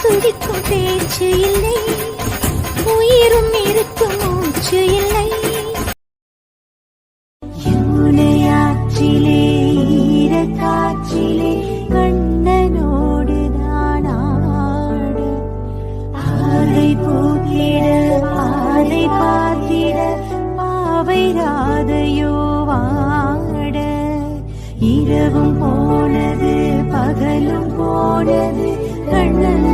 துடிக்கும் பேச்சு இல்லை, உயிரும் இருக்கும் மூச்சு இல்லை. யூனையாற்றிலே ஈரக்காற்றிலே கண்ணனோடு நான் ஆட, ஆதை போக்கிட பாதை பார்த்திட பாவை ராதையோ வாட. இரவும் போனது பகலும் போனது கண்ணன்